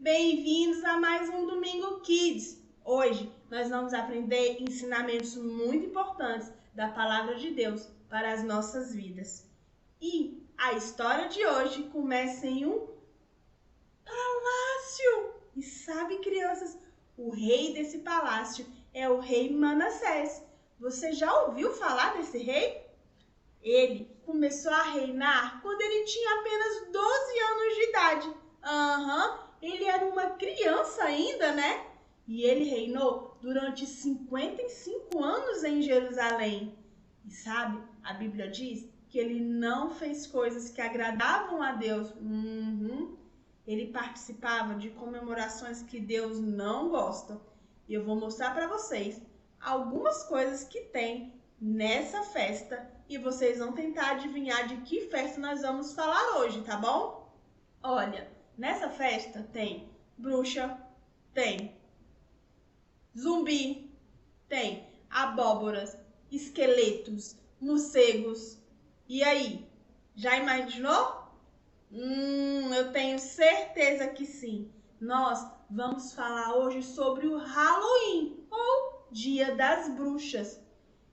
Bem-vindos a mais um Domingo Kids. Hoje nós vamos aprender ensinamentos muito importantes da Palavra de Deus para as nossas vidas. E a história de hoje começa em um palácio. E sabe, crianças, o rei desse palácio é o rei Manassés. Você já ouviu falar desse rei? Ele começou a reinar quando ele tinha apenas 12 anos de idade. Ele era uma criança ainda, né? E ele reinou durante 55 anos em Jerusalém. E sabe, a Bíblia diz que ele não fez coisas que agradavam a Deus. Ele participava de comemorações que Deus não gosta. E eu vou mostrar para vocês algumas coisas que tem nessa festa e vocês vão tentar adivinhar de que festa nós vamos falar hoje, tá bom? Olha, nessa festa tem bruxa, tem zumbi, tem abóboras, esqueletos, morcegos. E aí, já imaginou? Eu tenho certeza que sim. Nós vamos falar hoje sobre o Halloween, ou Dia das Bruxas.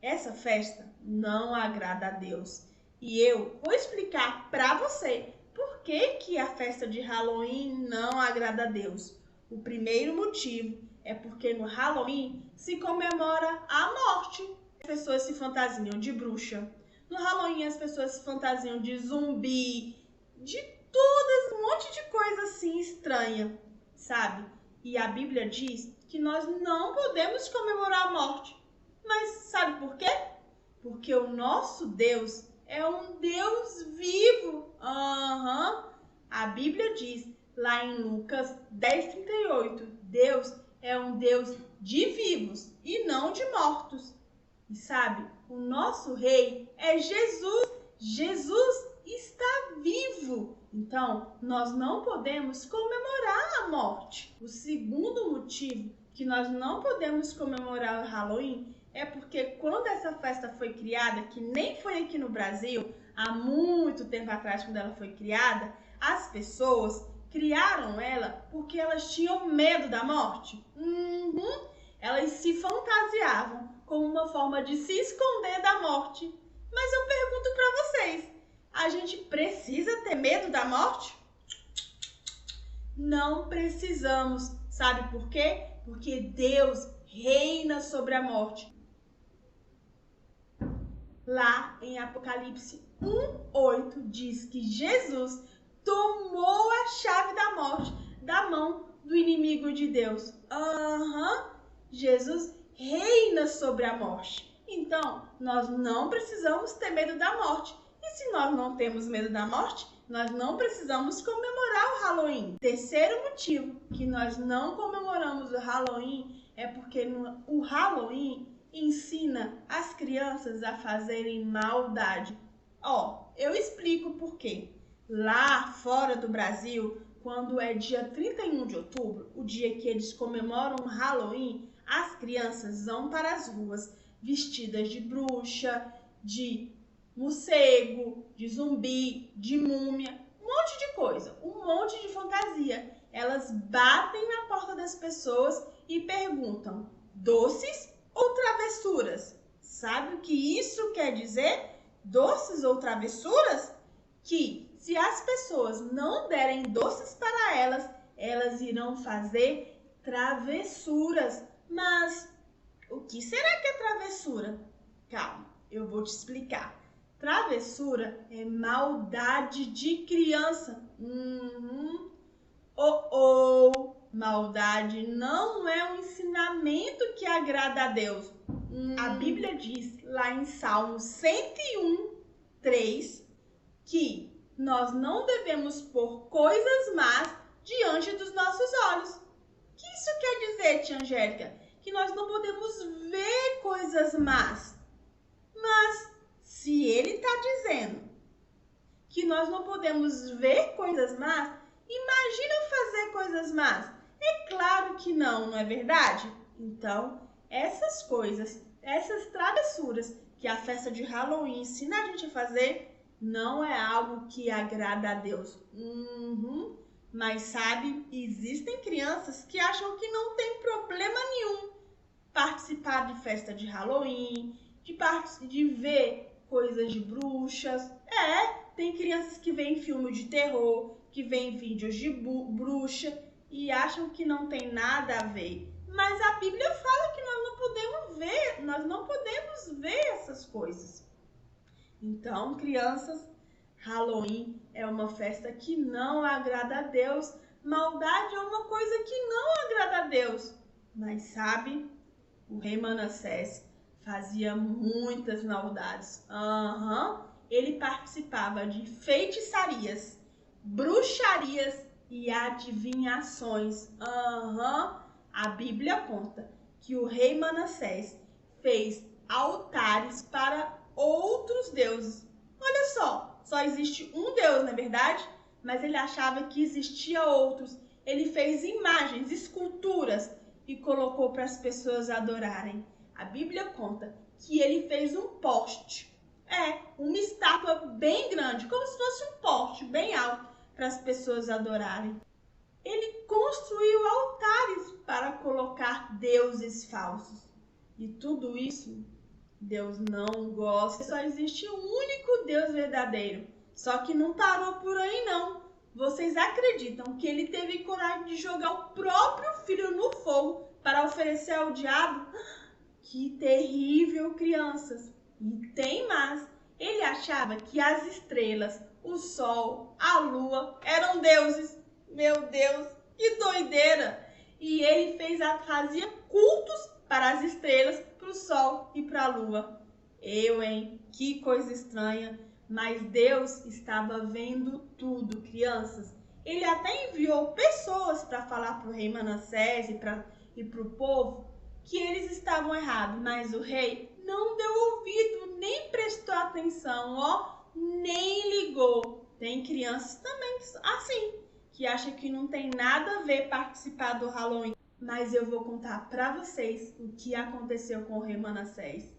Essa festa não agrada a Deus. E eu vou explicar para você por que a festa de Halloween não agrada a Deus. O primeiro motivo é porque no Halloween se comemora a morte. As pessoas se fantasiam de bruxa. No Halloween as pessoas se fantasiam de zumbi, de todas, um monte de coisa assim estranha, sabe? E a Bíblia diz que nós não podemos comemorar a morte. Mas sabe por quê? Porque o nosso Deus é um Deus vivo. A Bíblia diz lá em Lucas 10:38, Deus é um Deus de vivos e não de mortos. E sabe, o nosso rei é Jesus. Jesus está vivo. Então, nós não podemos comemorar a morte. O segundo motivo que nós não podemos comemorar o Halloween é porque quando essa festa foi criada, que nem foi aqui no Brasil, há muito tempo atrás, quando ela foi criada, as pessoas criaram ela porque elas tinham medo da morte. Elas se fantasiavam como uma forma de se esconder da morte. Mas eu pergunto para vocês, a gente precisa ter medo da morte? Não precisamos. Sabe por quê? Porque Deus reina sobre a morte. Lá em Apocalipse 1:8 diz que Jesus tomou a chave da morte da mão do inimigo de Deus. Jesus reina sobre a morte. Então, nós não precisamos ter medo da morte. E se nós não temos medo da morte, nós não precisamos comemorar o Halloween. Terceiro motivo que nós não comemoramos o Halloween é porque o Halloween ensina as crianças a fazerem maldade. Eu explico por quê. Lá fora do Brasil, quando é dia 31 de outubro, o dia que eles comemoram o Halloween, as crianças vão para as ruas vestidas de bruxa, de morcego, de zumbi, de múmia, um monte de coisa, um monte de fantasia. Elas batem na porta das pessoas e perguntam: doces ou travessuras? Sabe o que isso quer dizer? Doces ou travessuras? Que se as pessoas não derem doces para elas, elas irão fazer travessuras. Mas o que será que é travessura? Calma, eu vou te explicar. Travessura é maldade de criança. Maldade não é um ensinamento que agrada a Deus. A Bíblia diz lá em Salmo 101:3 que nós não devemos pôr coisas más diante dos nossos olhos. O que isso quer dizer, tia Angélica? Que nós não podemos ver coisas más. Mas se ele está dizendo que nós não podemos ver coisas más, imagina fazer coisas más. É claro que não, não é verdade? Então, essas coisas, essas travessuras que a festa de Halloween ensina a gente a fazer, não é algo que agrada a Deus. Mas sabe, existem crianças que acham que não tem problema nenhum participar de festa de Halloween, de ver coisas de bruxas. Tem crianças que veem filme de terror, que veem vídeos de bruxa e acham que não tem nada a ver. Mas a Bíblia fala que nós não podemos ver essas coisas. Então, crianças, Halloween é uma festa que não agrada a Deus. Maldade é uma coisa que não agrada a Deus. Mas sabe, o rei Manassés fazia muitas maldades. Ele participava de feitiçarias, bruxarias e adivinhações. A Bíblia conta que o rei Manassés fez altares para outros deuses. Olha só existe um Deus, não é verdade? Mas ele achava que existia outros. Ele fez imagens, esculturas e colocou para as pessoas adorarem. A Bíblia conta que ele fez um poste. Uma estátua bem grande, como se fosse um poste bem alto para as pessoas adorarem. Ele construiu altares para colocar deuses falsos. E tudo isso Deus não gosta. Só existe um único Deus verdadeiro. Só que não parou por aí não. Vocês acreditam que ele teve coragem de jogar o próprio filho no fogo para oferecer ao diabo? Que terrível, crianças! E tem mais. Ele achava que as estrelas, o sol, a lua eram deuses. Meu Deus, que doideira! E ele fazia cultos para as estrelas, para o sol e para a lua. Que coisa estranha. Mas Deus estava vendo tudo, crianças. Ele até enviou pessoas para falar para o rei Manassés e para o povo que eles estavam errados. Mas o rei não deu ouvido, nem prestou atenção, nem ligou. Tem crianças também assim, que acham que não tem nada a ver participar do Halloween. Mas eu vou contar para vocês o que aconteceu com o rei Manassés.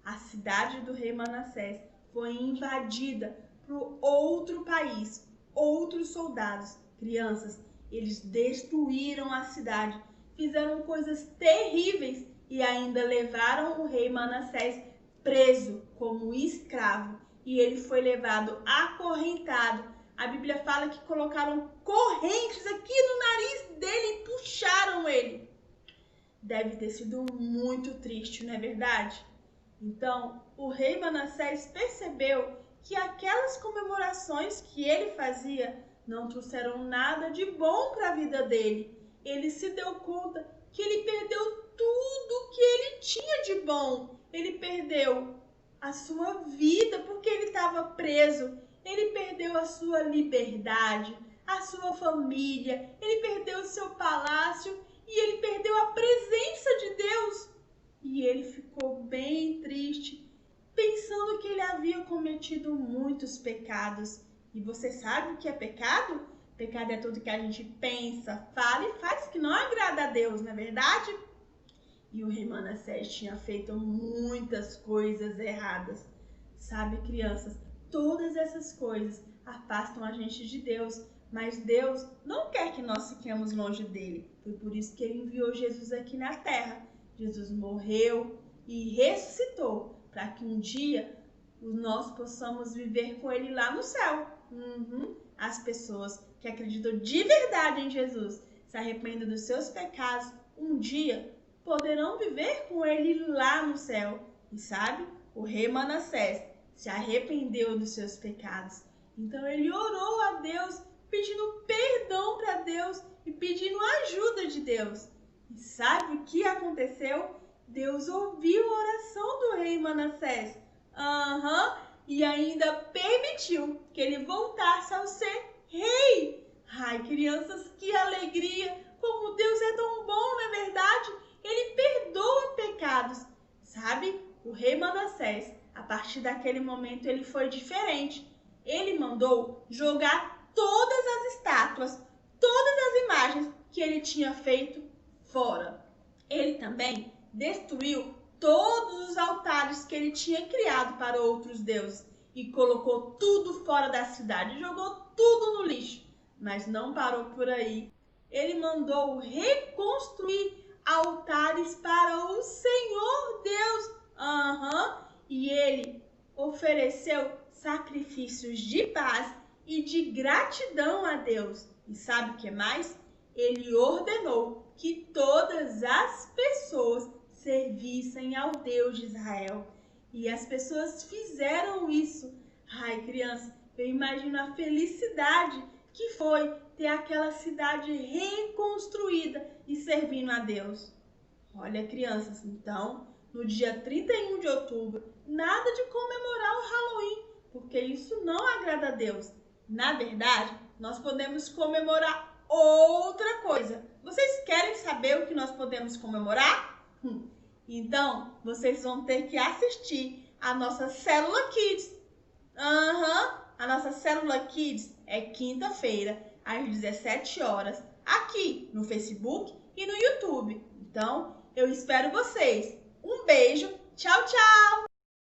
A cidade do rei Manassés foi invadida por outro país, outros soldados. Crianças, eles destruíram a cidade, fizeram coisas terríveis e ainda levaram o rei Manassés preso como escravo. E ele foi levado acorrentado. A Bíblia fala que colocaram correntes aqui no nariz dele e puxaram ele. Deve ter sido muito triste, não é verdade? Então, o rei Manassés percebeu que aquelas comemorações que ele fazia não trouxeram nada de bom para a vida dele. Ele se deu conta que ele perdeu tudo que ele tinha de bom. Ele perdeu a sua vida porque ele estava preso. Ele perdeu a sua liberdade, a sua família. Ele perdeu o seu palácio e ele perdeu a presença de Deus. E ele ficou bem triste, pensando que ele havia cometido muitos pecados. E você sabe o que é pecado? Pecado é tudo que a gente pensa, fala e faz que não agrada a Deus, não é verdade? E o rei Manassés tinha feito muitas coisas erradas. Sabe, crianças, todas essas coisas afastam a gente de Deus. Mas Deus não quer que nós fiquemos longe dele. Foi por isso que ele enviou Jesus aqui na terra. Jesus morreu e ressuscitou para que um dia nós possamos viver com ele lá no céu. As pessoas que acreditam de verdade em Jesus, se arrependem dos seus pecados, um dia poderão viver com ele lá no céu. E sabe, o rei Manassés se arrependeu dos seus pecados. Então ele orou a Deus, pedindo perdão para Deus e pedindo ajuda de Deus. E sabe o que aconteceu? Deus ouviu a oração do rei Manassés. E ainda permitiu que ele voltasse a ser rei. Ai, crianças, que alegria! Como Deus é tão bom, não é verdade? Ele perdoa pecados. Sabe, o rei Manassés, a partir daquele momento, ele foi diferente. Ele mandou jogar todas as estátuas, todas as imagens que ele tinha feito fora. Ele também destruiu todos os altares que ele tinha criado para outros deuses e colocou tudo fora da cidade, jogou tudo no lixo. Mas não parou por aí. Ele mandou reconstruir altares para o Senhor Deus. E ele ofereceu sacrifícios de paz e de gratidão a Deus. E sabe o que mais? Ele ordenou que todas as pessoas servissem ao Deus de Israel. E as pessoas fizeram isso. Ai, criança, eu imagino a felicidade que foi ter aquela cidade reconstruída e servindo a Deus. Olha, crianças, então, no dia 31 de outubro, nada de comemorar o Halloween, porque isso não agrada a Deus. Na verdade, nós podemos comemorar outra coisa. Vocês querem saber o que nós podemos comemorar? Então, vocês vão ter que assistir a nossa Célula Kids. A nossa Célula Kids é quinta-feira, às 17 horas, aqui no Facebook e no YouTube. Então, eu espero vocês. Um beijo. Tchau, tchau!